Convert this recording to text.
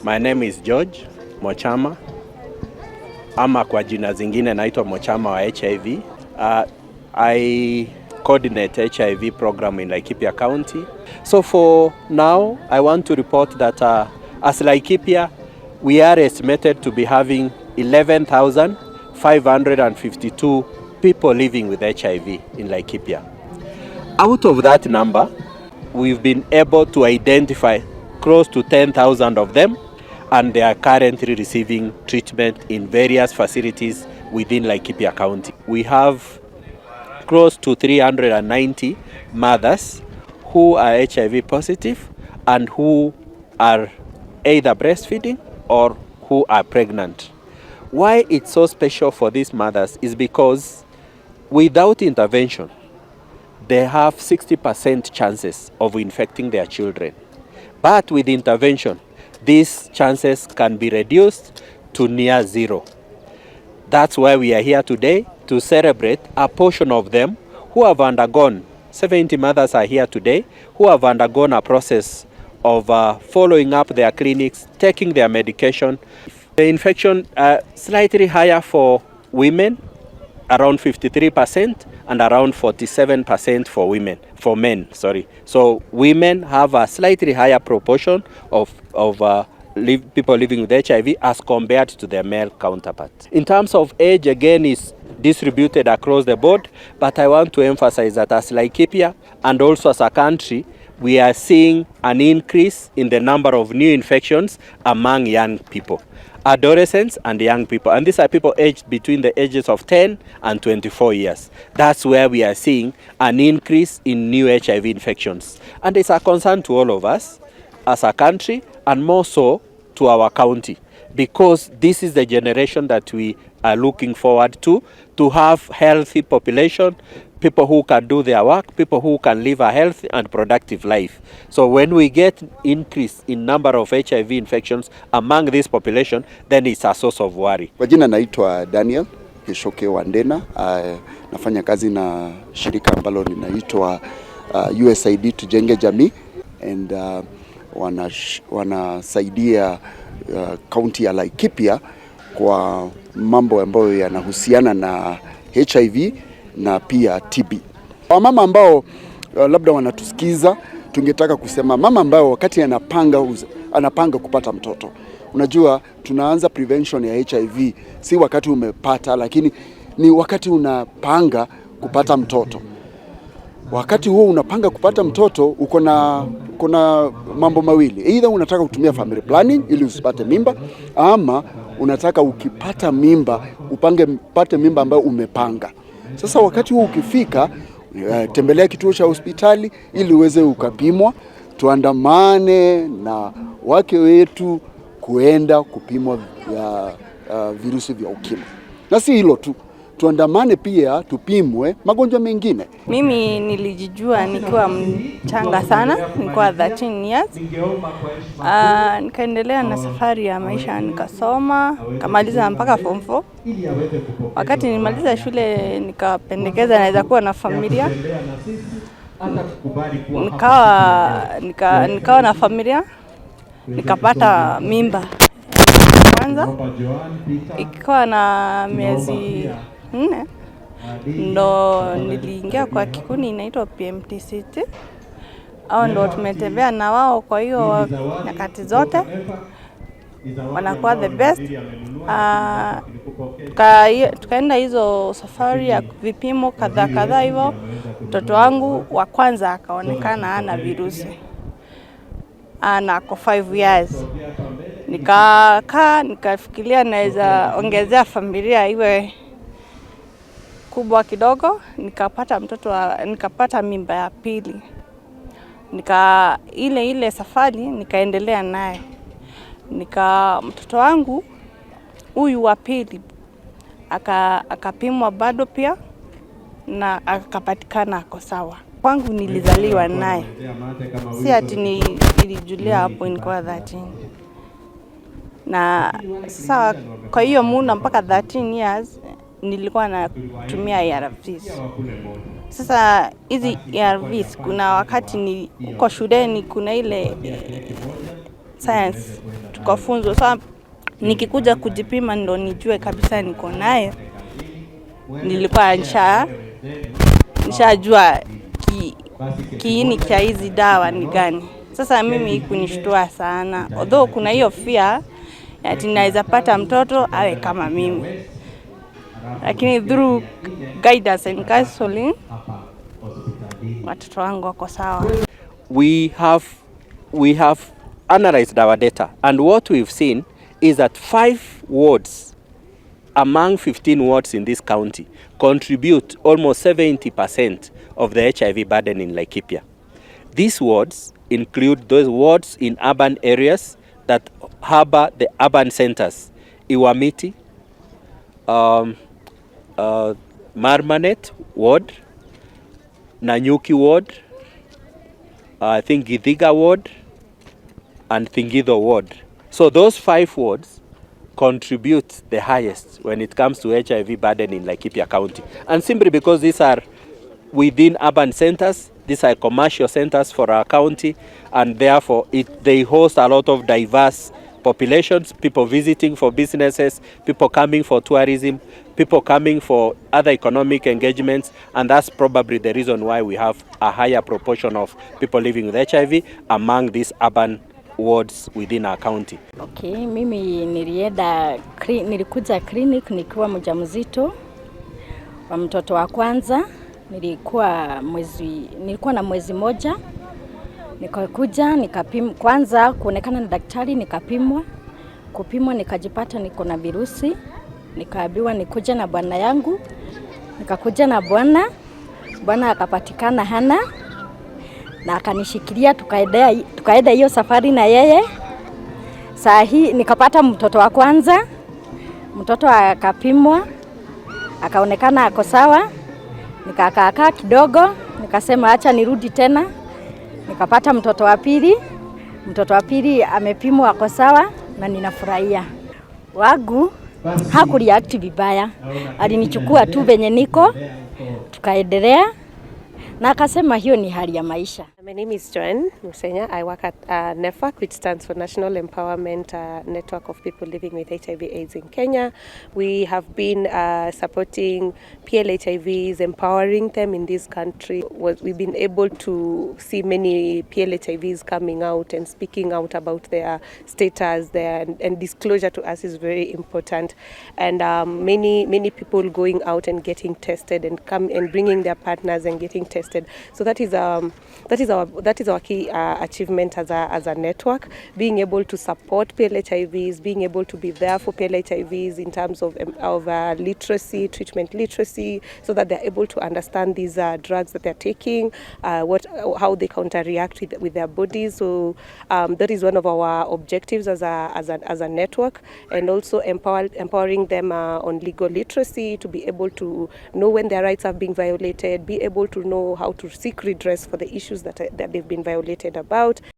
My name is George Mochama, ama kwa jina zingine naitwa Mochama wa HIV. I coordinate HIV program in Laikipia County. So for now, I want to report that as Laikipia, we are estimated to be having 11,552 people living with HIV in Laikipia. Out of that number, we've been able to identify close to 10,000 of them, and they are currently receiving treatment in various facilities within Laikipia County. We have close to 390 mothers who are HIV positive and who are either breastfeeding or who are pregnant. Why it's so special for these mothers is because without intervention, they have 60% chances of infecting their children. But with intervention, these chances can be reduced to near zero. That's why we are here today to celebrate a portion of them who have undergone, 70 mothers are here today, who have undergone a process of following up their clinics, taking their medication. The infection slightly higher for women, around 53%, and around 47% for men. So women have a slightly higher proportion of people living with HIV as compared to their male counterparts. In terms of age, again, is distributed across the board, but I want to emphasize that as Laikipia and also as a country, we are seeing an increase in the number of new infections among young people, adolescents and young people. And these are people aged between the ages of 10 and 24 years. That's where we are seeing an increase in new HIV infections. And it's a concern to all of us as a country, and more so to our county, because this is the generation that we are looking forward to have healthy population, people who can do their work, people who can live a healthy and productive life. So when we get increase in number of HIV infections among this population, then it's a source of worry. Kwa jina naitwa Daniel Kishoke Wandena. Nafanya kazi na shirika ambalo linaitwa USAID Tujenge Jamii, and wanasaidia county ya Laikipia kwa mambo ambayo yanahusiana na HIV na pia TB. Mama ambao labda wanatusikiza, tungetaka kusema mama ambao wakati anapanga kupata mtoto. Unajua tunaanza prevention ya HIV si wakati umepata, lakini ni wakati unapanga kupata mtoto. Wakati huo unapanga kupata mtoto, uko na mambo mawili. Either unataka kutumia family planning ili usipate mimba, ama unataka ukipata mimba upate mimba ambayo umepanga. Sasa wakati huo ukifika, tembelea kituo cha hospitali ili uweze ukapimwa. Tuandamane na wake wetu kuenda kupimwa virusi vya ukimwi. Na si hilo tu, tuandamane pia tupimwe magonjwa mengine. Mimi nilijijua nikiwa mchanga sana, nilikuwa 13 years. Nikaendelea na safari ya maisha, nikasoma, nikamaliza mpaka form 4. Wakati nilimaliza shule nikapendekeza naweza kuwa na familia. Nikawa na familia, nikapata mimba kwanza, ikiwa na miezi 4 ndo niliingia kwa kikundi inaitwa PMTCT. Hao ndo tumetembea na wao kwa hiyo nyakati zote, wanakuwa the best. Tukaenda hizo safari ya vipimo kadhaa hivyo. Mtoto wangu wa kwanza akaonekana hana virusi, ako 5 years. Nikafikiria naweza ongezea familia iwe kubwa kidogo. Nikapata mimba ya pili. Ile safari nikaendelea naye. Mtoto wangu huyu wa pili akapimwa bado pia na akapatikana ako sawa. Kwangu nilizaliwa naye, si ati nilijulia hapo nilikuwa 13. Na sasa kwa hiyo muda mpaka 13 years nilikuwa natumia ARVs. Sasa hizi ARVs, kuna wakati ni uko shuleni, kuna ile science tukafunzwa. Sasa nikikuja kujipima ndo nijue kabisa niko nayo. Nilikuwa nishajua kiini cha hizi dawa ni gani. Sasa mimi kunishtua sana. Although kuna hiyo fear ati naweza pata mtoto awe kama mimi. Lakini through guidance and counseling watoto wangu wako sawa. We have analyzed our data, and what we've seen is that 5 wards among 15 wards in this county contribute almost 70% of the HIV burden in Laikipia. These wards include those wards in urban areas that harbor the urban centers: Iwamiti, Marmanet ward, Nanyuki ward, I think Githiga ward, and Thingido ward. So those 5 wards contribute the highest when it comes to HIV burden in Laikipia County. And simply because these are within urban centers, these are commercial centers for our county, and therefore they host a lot of diverse populations, people visiting for businesses, people coming for tourism, people coming for other economic engagements, and that's probably the reason why we have a higher proportion of people living with HIV among these urban wards within our county. Okay, mimi nilikuja clinic nikiwa mjamzito wa mtoto wa kwanza. Nilikuwa na mwezi moja. Nikakuja nikapimwa kwanza, kuonekana na daktari, nikapimwa. Kupimwa nikajipata niko na virusi. Nikaambiwa nikuje na bwana yangu. Nikakuja na bwana akapatikana hana, na akanishikilia, tukaenda hiyo safari na yeye. Saa hii nikapata mtoto wa kwanza. Mtoto akapimwa, akaonekana ako sawa. Nikakaa kidogo, nikasema acha nirudi tena. Nikapata mtoto wa pili. Mtoto wa pili amepimwa ako sawa na ninafurahia. Wangu hakureact vibaya. Alinichukua tu venye niko, tukaendelea. Na akasema hiyo ni hali ya maisha. My name is Joanne Musenya. I work at NEFAC, which stands for National Empowerment Network of People Living with HIV/AIDS in Kenya. We have been supporting PLHIVs, empowering them in this country. We've been able to see many PLHIVs coming out and speaking out about their status there, and disclosure to us is very important. And many people going out and getting tested and bringing their partners and getting tested. So that is our key achievement as a network, being able to support PLHIVs, being able to be there for PLHIVs in terms of literacy, treatment literacy, so that they're able to understand these drugs that they're taking, how they counter-react with their bodies. So that is one of our objectives as a network, and also empowering them on legal literacy, to be able to know when their rights are being violated, be able to know how to seek redress for the issues that they've been violated about.